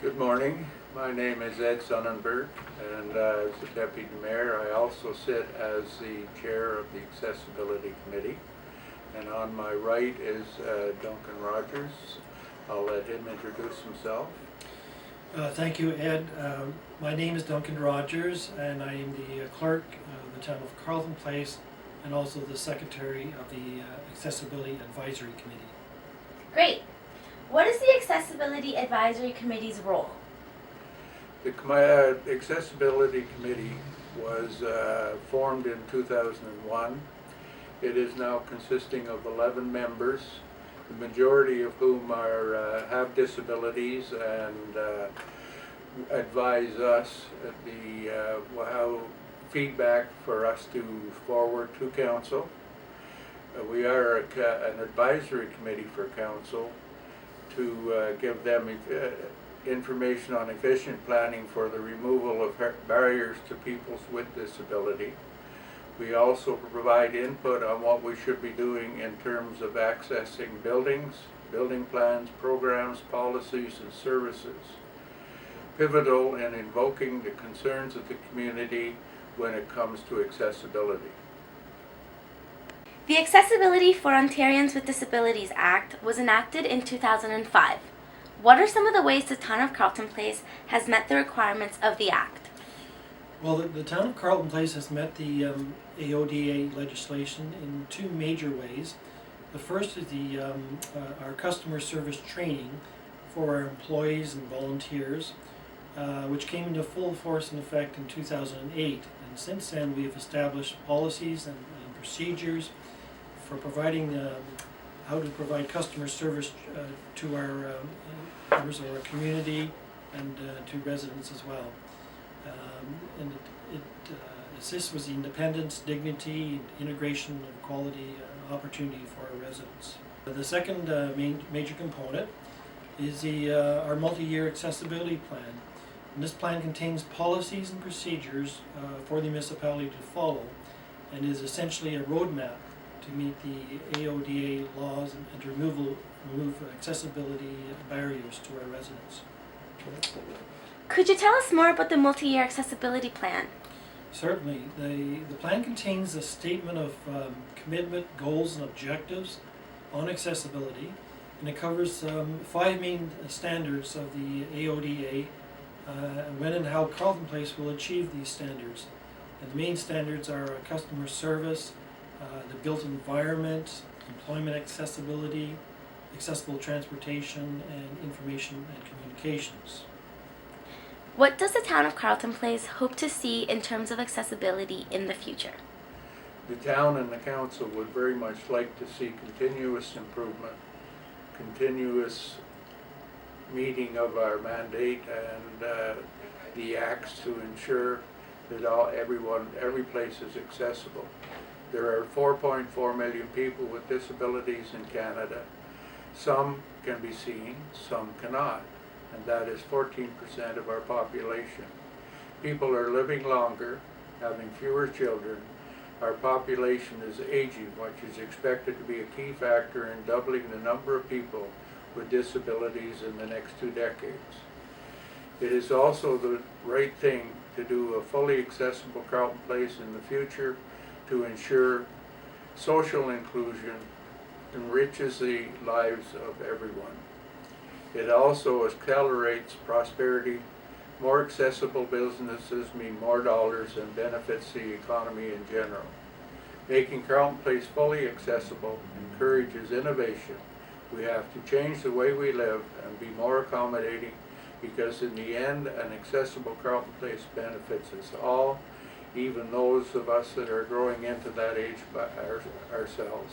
Good morning. My name is Ed Sonnenberg, and as the Deputy Mayor, I also sit as the Chair of the Accessibility Committee. And on my right is Duncan Rogers. I'll let him introduce himself. Thank you, Ed. My name is Duncan Rogers, and I am the clerk of the town of Carleton Place and also the secretary of the Accessibility Advisory Committee. Great. What is the Accessibility Advisory Committee's role? The Accessibility Committee was formed in 2001. It is now consisting of 11 members, the majority of whom have disabilities and advise us how feedback for us to forward to council. We are an advisory committee for council to give them information on efficient planning for the removal of barriers to people with disability. We also provide input on what we should be doing in terms of accessing buildings, building plans, programs, policies, and services. Pivotal in invoking the concerns of the community when it comes to accessibility. The Accessibility for Ontarians with Disabilities Act was enacted in 2005. What are some of the ways the town of Carleton Place has met the requirements of the Act? Well, the town of Carleton Place has met the AODA legislation in two major ways. The first is our customer service training for our employees and volunteers, which came into full force and effect in 2008. And since then, we have established policies and procedures for providing how to provide customer service to our members of our community and to residents as well. And it assists with the independence, dignity, integration, and quality opportunity for our residents. The second major component is our multi-year accessibility plan. And this plan contains policies and procedures for the municipality to follow, and is essentially a roadmap to meet the AODA laws and to remove accessibility barriers to our residents. Could you tell us more about the multi-year accessibility plan? Certainly. The plan contains a statement of commitment, goals, and objectives on accessibility, and it covers 5 main standards of the AODA when and how Carleton Place will achieve these standards. And the main standards are customer service, the built environment, employment accessibility, accessible transportation, and information and communications. What does the town of Carleton Place hope to see in terms of accessibility in the future? The town and the council would very much like to see continuous improvement, continuous meeting of our mandate and the acts to ensure that every place is accessible. There are 4.4 million people with disabilities in Canada. Some can be seen, some cannot, and that is 14% of our population. People are living longer, having fewer children. Our population is aging, which is expected to be a key factor in doubling the number of people with disabilities in the next 2 decades. It is also the right thing to do a fully accessible Carleton Place in the future to ensure social inclusion enriches the lives of everyone. It also accelerates prosperity. More accessible businesses mean more dollars and benefits the economy in general. Making Carleton Place fully accessible encourages innovation. We have to change the way we live and be more accommodating, because in the end, an accessible Carleton Place benefits us all, even those of us that are growing into that age by ourselves.